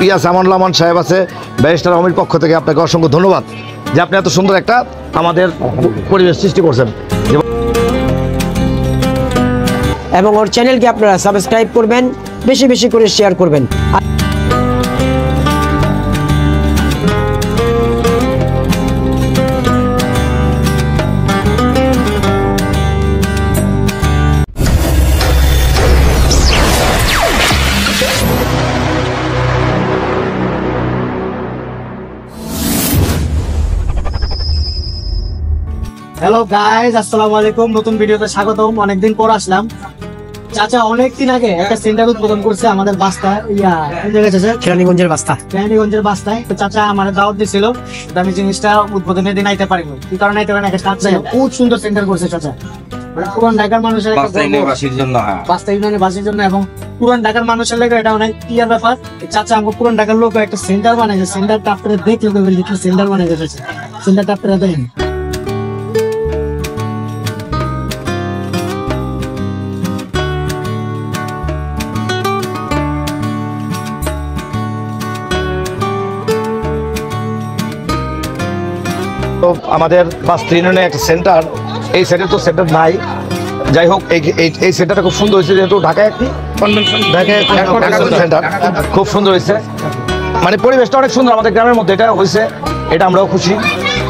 পিয়াস আমান সাহেব আছে ব্যারিস্টার অমির পক্ষ থেকে আপনাকে অসংখ্য ধন্যবাদ যে আপনি এত সুন্দর একটা আমাদের পরিবেশ সৃষ্টি করছেন এবং ওর চ্যানেলকে আপনারা সাবস্ক্রাইব করবেন, বেশি বেশি করে শেয়ার করবেন। হ্যালো গাইজ, আসসালামু আলাইকুম। নতুন ভিডিওতে স্বাগতম। অনেকদিন পর আসলাম। চাচা অনেকদিন আগে একটা সেন্টার উদ্বোধন করছে আমাদের বাস্তায়, কেরানীগঞ্জের বাস্তায়। তো চাচা আমার দাওয়াত দিছিল, আমি জিনিসটা উদ্বোধনের দিন আইতে পারিনি। কি কারণে আইতে পারি না, খুব সুন্দর সেন্টার করছে চাচা। পুরান ঢাকার মানুষের বাস্তা ইউনিয়নের বাসীর জন্য এবং পুরান ঢাকার মানুষের লেগে এটা অনেক ক্লিয়ার ব্যাপার। চাচা আমাকে পুরান ঢাকার লোক একটা সেন্টার বানাইছে। সেন্টারটা আপনারা দেখলে সেন্টার বানাইছে চাচা। সেন্টারটা আপনারা দেখেন। তো আমাদের বাস্তা ইউনিয়নে একটা সেন্টার, এই সাইডে তো সেন্টার নাই। যাই হোক, এই সেন্টারটা খুব সুন্দর হয়েছে, যেহেতু ঢাকায় সেন্টার খুব সুন্দর হয়েছে। মানে পরিবেশটা অনেক সুন্দর আমাদের গ্রামের মধ্যে এটা হয়েছে, এটা আমরাও খুশি।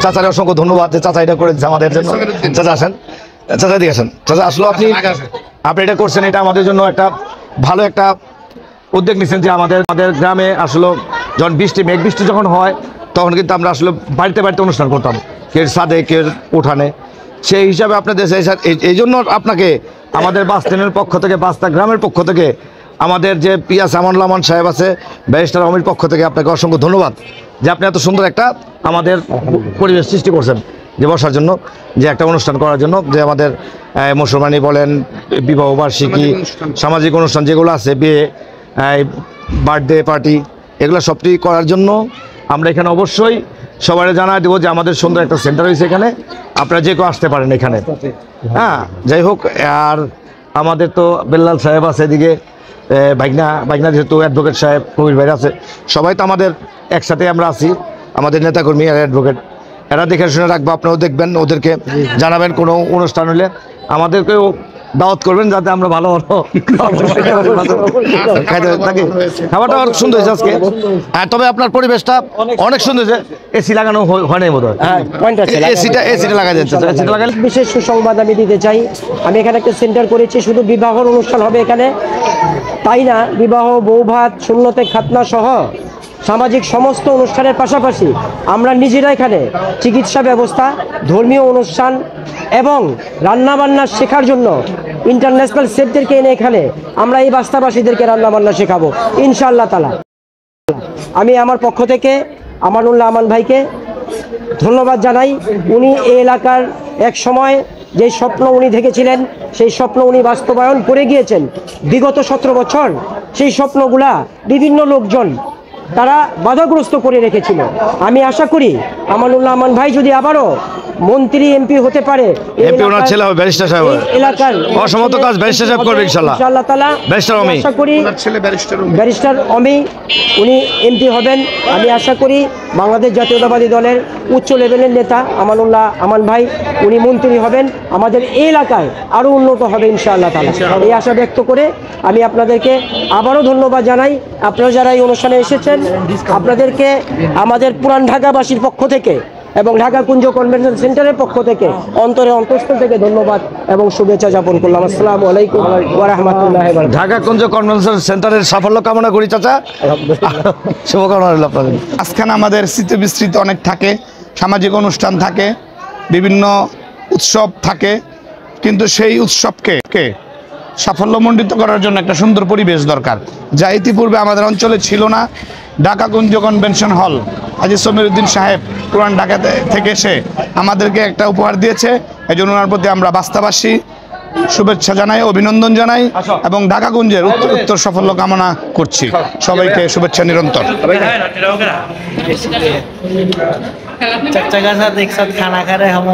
চাচার অসংখ্য ধন্যবাদ যে চাচা এটা করেছে আমাদের জন্য। চাচা আসেন, চাচা দিকে আসেন। চাচা আসলে আপনি এটা করছেন, এটা আমাদের জন্য একটা ভালো একটা উদ্যোগ নিচ্ছেন যে আমাদের গ্রামে আসলে যখন মেঘ বৃষ্টি যখন হয় তখন কিন্তু আমরা আসলে বাড়িতে অনুষ্ঠান করতাম, কেউ ছাদে কেউ উঠানে। সেই হিসাবে আপনাদের এই জন্য আপনাকে আমাদের বাস্তানের পক্ষ থেকে, বাস্তা গ্রামের পক্ষ থেকে, আমাদের যে পিয়াস আমান সাহেব আছে ব্যারিস্টার অমির পক্ষ থেকে আপনাকে অসংখ্য ধন্যবাদ যে আপনি এত সুন্দর একটা আমাদের পরিবেশ সৃষ্টি করছেন যে বসার জন্য, যে একটা অনুষ্ঠান করার জন্য, যে আমাদের মুসলমানি বলেন, বিবাহ বার্ষিকী, সামাজিক অনুষ্ঠান যেগুলো আছে, বিয়ে, বার্থডে পার্টি, এগুলো সবটি করার জন্য আমরা এখানে অবশ্যই সবাই জানাই দেবো যে আমাদের সুন্দর একটা সেন্টার হয়েছে এখানে, আপনারা যে কেউ আসতে পারেন এখানে। হ্যাঁ, যাই হোক, আর আমাদের তো বেল্লাল সাহেব আছে এদিকে, বাইকনা যেহেতু অ্যাডভোকেট সাহেব, কবির ভাই আছে, সবাই তো আমাদের একসাথে আমরা আছি, আমাদের নেতাকর্মী আর অ্যাডভোকেট, এরা দেখে শুনে রাখবো। আপনারাও দেখবেন, ওদেরকে জানাবেন কোনো অনুষ্ঠান হলে আমাদেরকেও দাওয়াত করবেন, যাতে আমরা ভালো থাকি। খাবারটা অনেক সুন্দর হয়েছে আজকে। হ্যাঁ, তবে আপনার পরিবেশটা অনেক সুন্দর হয়েছে। এসি লাগানো হয় নাই বোধ হয়, এসিটা লাগা যাচ্ছে। বিশেষ সুসংবাদ আমি দিতে চাই, আমি এখানে একটা সেন্টার করেছি, শুধু বিবাহর অনুষ্ঠান হবে এখানে তাই না, বিবাহ, বৌভাত, সুন্নতে খাতনা সহ সামাজিক সমস্ত অনুষ্ঠানের পাশাপাশি আমরা নিজেরা এখানে চিকিৎসা ব্যবস্থা, ধর্মীয় অনুষ্ঠান এবং রান্নাবান্না শেখার জন্য ইন্টারন্যাশনাল শেফদেরকে এনে এখানে আমরা এই বাস্তাবাসীদেরকে রান্নাবান্না শেখাবো ইনশাআল্লাহ তাআলা। আমি আমার পক্ষ থেকে আমানুল্লাহ আমান ভাইকে ধন্যবাদ জানাই। উনি এই এলাকার এক সময় যে স্বপ্ন উনি দেখেছিলেন, সেই স্বপ্ন উনি বাস্তবায়ন করে গিয়েছেন বিগত 17 বছর। সেই স্বপ্নগুলা বিভিন্ন লোকজন তারা বাধাগ্রস্ত করে রেখেছিল। আমি আশা করি আমানুল্লাহ আমান ভাই যদি আবারও মন্ত্রী এমপি হতে পারে, এলাকার অসমত কাজ ব্যারিস্টার সাহেব করবে ইনশাআল্লাহ তাআলা। আশা করি ব্যারিস্টার অমি উনি এমপি হবেন। আমি আশা করি বাংলাদেশ জাতীয়তাবাদী দলের উচ্চ লেভেলের নেতা আমানুল্লাহ আমান ভাই উনি মন্ত্রী হবেন, আমাদের এই এলাকায় আরও উন্নত হবে ইনশাআল্লাহ তাআলা। এই আশা ব্যক্ত করে আমি আপনাদেরকে আবারও ধন্যবাদ জানাই। আপনারা যারা এই অনুষ্ঠানে এসেছেন, আপনাদেরকে আমাদের পুরান ঢাকাবাসীর পক্ষ থেকে এবং ঢাকা কুঞ্জ কনভেনশন সেন্টারের পক্ষ থেকে অন্তঃস্থল থেকে ধন্যবাদ এবং শুভেচ্ছা জ্ঞাপন করলাম। আসসালামু আলাইকুম ওয়া রাহমাতুল্লাহি ওয়া বারাকাতুহু। ঢাকা কুঞ্জ কনভেনশন সেন্টারের সাফল্য কামনা করি চাচা, শুভকামনা রইল আপনাদের। আজখানে আমাদের স্মৃতি বিস্তৃত অনেক থাকে, সামাজিক অনুষ্ঠান থাকে, বিভিন্ন উৎসব থাকে, কিন্তু সেই উৎসবকে সাফল্যমণ্ডিত করার জন্য একটা সুন্দর পরিবেশ দরকার, যা ইতিপূর্বে আমাদের অঞ্চলে ছিল না। ঢাকা কুঞ্জ কনভেনশন হল হাজী সমীর উদ্দিন সাহেব পুরান ঢাকা থেকে এসে আমাদেরকে একটা উপহার দিয়েছে। এই জন্য ওনার প্রতি আমরা বাস্তাবাসী শুভেচ্ছা জানাই, অভিনন্দন জানাই এবং ঢাকা কুঞ্জের উত্তর সাফল্য কামনা করছি। সবাইকে শুভেচ্ছা নিরন্তর। चाचा का साथ एक साथ खाना खा रहे हम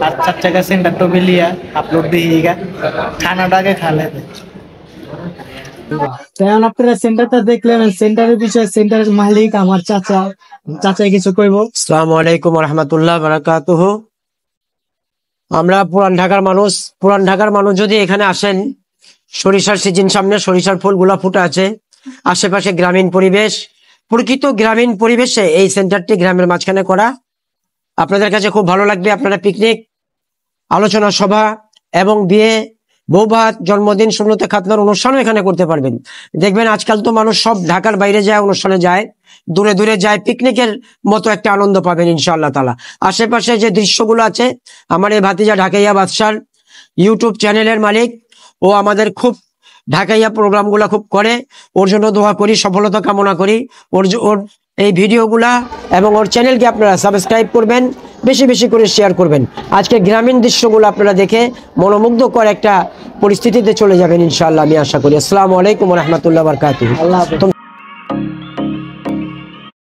और चाचा का सेंटर तो भी लिया, आप लोग भी खाना उठा के खा लेते। তেমন আপনারা সেন্টারটা দেখলেন, সেন্টারের বিষয়ে সেন্টারের মালিক আমার চাচা, চাচাই কিছু কইব। আসসালামু আলাইকুম রহমতুল্লাহ বারাকাতুহ। আমরা পুরান ঢাকার মানুষ যদি এখানে আসেন, সরিষার সিজন সামনে, সরিষার ফুলগুলা ফুটে আছে, আশেপাশে গ্রামীণ পরিবেশ, প্রকৃত গ্রামীণ পরিবেশে এই সেন্টারটি গ্রামের মাঝখানে করা। আপনাদের কাছে খুব ভালো লাগবে। আপনারা পিকনিক, আলোচনা সভা এবং বিয়ে, বৌভাত, জন্মদিন, শূন্যতে খাতনার অনুষ্ঠানও এখানে করতে পারবেন। দেখবেন আজকাল তো মানুষ সব ঢাকার বাইরে যায়, অনুষ্ঠানে যায়, দূরে দূরে যায়, পিকনিকের মতো একটা আনন্দ পাবেন ইনশাআল্লাহ তাআলা। আশেপাশে যে দৃশ্যগুলো আছে, আমার এই ভাতিজা ঢাকাইয়া বাদশার ইউটিউব চ্যানেলের মালিক, ও আমাদের খুব ঢাকাইয়া প্রোগ্রামগুলো খুব করে, ওর জন্য দোয়া করি, সফলতা কামনা করি। ওর এই ভিডিওগুলা এবং ওর চ্যানেলকে আপনারা সাবস্ক্রাইব করবেন, বেশি বেশি করে শেয়ার করবেন। আজকে গ্রামীণ দৃশ্যগুলো আপনারা দেখে মনোমুগ্ধকর একটা পরিস্থিতিতে চলে যাবেন ইনশাআল্লাহ, আমি আশা করি। আসসালামু আলাইকুম রহমতুল্লাহ বারকাতুহু।